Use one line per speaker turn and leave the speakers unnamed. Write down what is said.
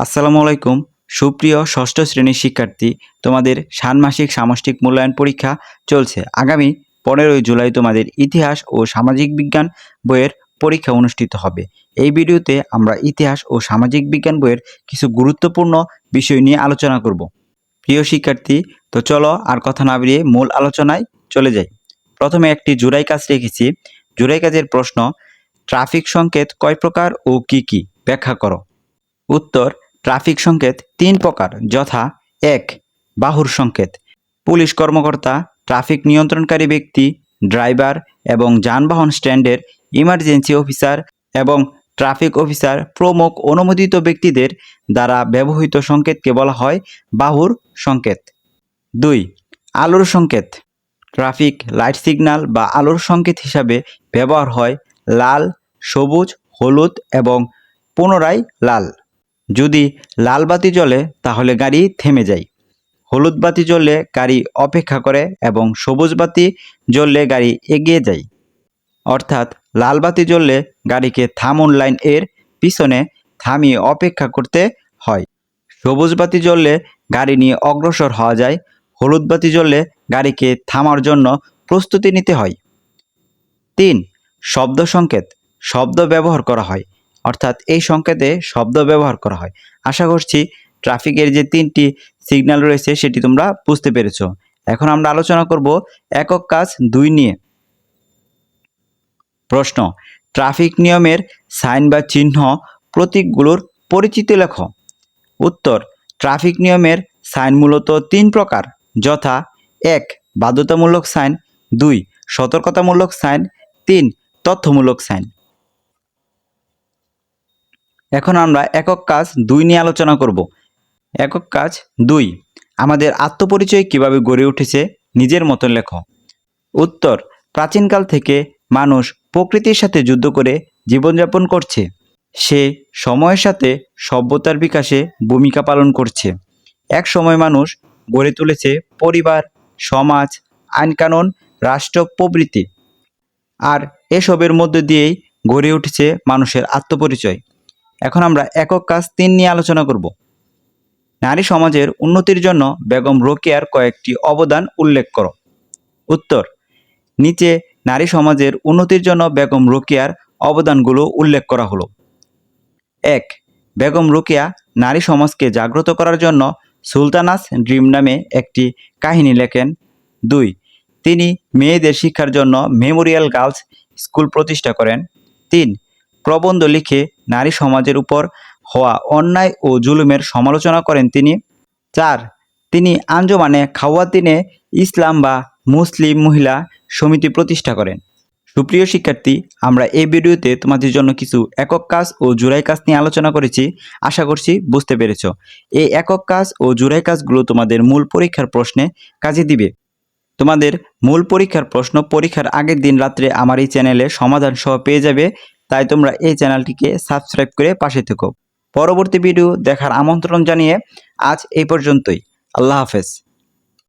আসসালামু আলাইকুম। সুপ্রিয় ষষ্ঠ শ্রেণীর শিক্ষার্থী, তোমাদের ষান্মাসিক সামষ্টিক মূল্যায়ন পরীক্ষা চলছে। আগামী 15ই জুলাই তোমাদের ইতিহাস ও সামাজিক বিজ্ঞান বইয়ের পরীক্ষা অনুষ্ঠিত হবে। এই ভিডিওতে আমরা ইতিহাস ও সামাজিক বিজ্ঞান বইয়ের কিছু গুরুত্বপূর্ণ বিষয় নিয়ে আলোচনা করব। প্রিয় শিক্ষার্থী, তো চলো আর কথা না বাড়িয়ে মূল আলোচনায় চলে যাই। প্রথমে একটি জুড়াই কাজ রেখেছি। জুড়াই কাজের প্রশ্ন, ট্রাফিক সংকেত কয় প্রকার ও কি কি ব্যাখ্যা করো। উত্তর, ট্রাফিক সংকেত 3 প্রকার, যথা 1. বাহুর সংকেত। পুলিশ কর্মকর্তা, ট্রাফিক নিয়ন্ত্রণকারী ব্যক্তি, ড্রাইভার এবং যানবাহন স্ট্যান্ডের ইমার্জেন্সি অফিসার এবং ট্রাফিক অফিসার প্রমুখ অনুমোদিত ব্যক্তিদের দ্বারা ব্যবহৃত সংকেতকে বলা হয় বাহুর সংকেত। 2. আলোর সংকেত। ট্রাফিক লাইট সিগন্যাল বা আলোর সংকেত হিসাবে ব্যবহার হয় লাল, সবুজ, হলুদ এবং পুনরায় লাল। যদি লাল বাতি জ্বলে তাহলে গাড়ি থেমে যায়, হলুদ বাতি জ্বললে গাড়ি অপেক্ষা করে এবং সবুজ বাতি জ্বললে গাড়ি এগিয়ে যায়। অর্থাৎ লাল বাতি জ্বললে গাড়িকে থামুন লাইন এর পিছনে থামিয়ে অপেক্ষা করতে হয়, সবুজ বাতি জ্বললে গাড়ি নিয়ে অগ্রসর হওয়া যায়, হলুদ বাতি জ্বললে গাড়িকে থামার জন্য প্রস্তুতি নিতে হয়। 3. শব্দ সংকেত। শব্দ ব্যবহার করা হয়, অর্থাৎ এই সংকেতে শব্দ ব্যবহার করা হয়। আশা করছি ট্রাফিকের যে 3টি সিগন্যাল রয়েছে সেটি তোমরা বুঝতে পেরেছো। এখন আমরা আলোচনা করব একক কাজ 2 নিয়ে। প্রশ্ন, ট্রাফিক নিয়মের সাইন বা চিহ্ন প্রতীকগুলোর পরিচিতি লেখো। উত্তর, ট্রাফিক নিয়মের সাইন মূলত 3 প্রকার, যথা 1. বাধ্যতামূলক সাইন, 2. সতর্কতামূলক সাইন, 3. তথ্যমূলক সাইন। এখন আমরা একক কাজ 2 নিয়ে আলোচনা করব। একক কাজ 2, আমাদের আত্মপরিচয় কিভাবে গড়ে উঠেছে নিজের মতন লেখো। উত্তর, প্রাচীনকাল থেকে মানুষ প্রকৃতির সাথে যুদ্ধ করে জীবনযাপন করছে। সে সময়ের সাথে সভ্যতার বিকাশে ভূমিকা পালন করছে। এক সময় মানুষ গড়ে তুলেছে পরিবার, সমাজ, আইনকানুন, রাষ্ট্র প্রভৃতি। আর এসবের মধ্য দিয়েই গড়ে উঠেছে মানুষের আত্মপরিচয়। এখন আমরা একক কাজ 3 নিয়ে আলোচনা করব। নারী সমাজের উন্নতির জন্য বেগম রোকেয়ার কয়েকটি অবদান উল্লেখ করো। উত্তর, নিচে নারী সমাজের উন্নতির জন্য বেগম রোকেয়ার অবদানগুলো উল্লেখ করা হলো। 1. বেগম রোকেয়া নারী সমাজকে জাগ্রত করার জন্য সুলতানাস ড্রিম নামে একটি কাহিনী লেখেন। 2. তিনি মেয়েদের শিক্ষার জন্য মেমোরিয়াল গার্লস স্কুল প্রতিষ্ঠা করেন। 3. প্রবন্ধ লিখে নারী সমাজের উপর হওয়া অন্যায় ও জুলুমের সমালোচনা করেন তিনি। 4. তিনি আঞ্জুমানে খাওয়াতিনে ইসলাম বা মুসলিম মহিলা সমিতি প্রতিষ্ঠা করেন। সুপ্রিয় শিক্ষার্থী, আমরা এই ভিডিওতে তোমাদের জন্য কিছু একক কাজ ও জুড়াই কাজ নিয়ে আলোচনা করেছি। আশা করছি বুঝতে পেরেছ। এই একক কাজ ও জুড়াই কাজগুলো তোমাদের মূল পরীক্ষার প্রশ্নে কাজে দিবে। তোমাদের মূল পরীক্ষার প্রশ্ন পরীক্ষার আগের দিন রাত্রে আমার এই চ্যানেলে সমাধান সহ পেয়ে যাবে, তাই তোমরা এই চ্যানেলটিকে সাবস্ক্রাইব করে পাশে থেকো। পরবর্তী ভিডিও দেখার আমন্ত্রণ জানিয়ে আজ এই পর্যন্তই। আল্লাহ হাফেজ।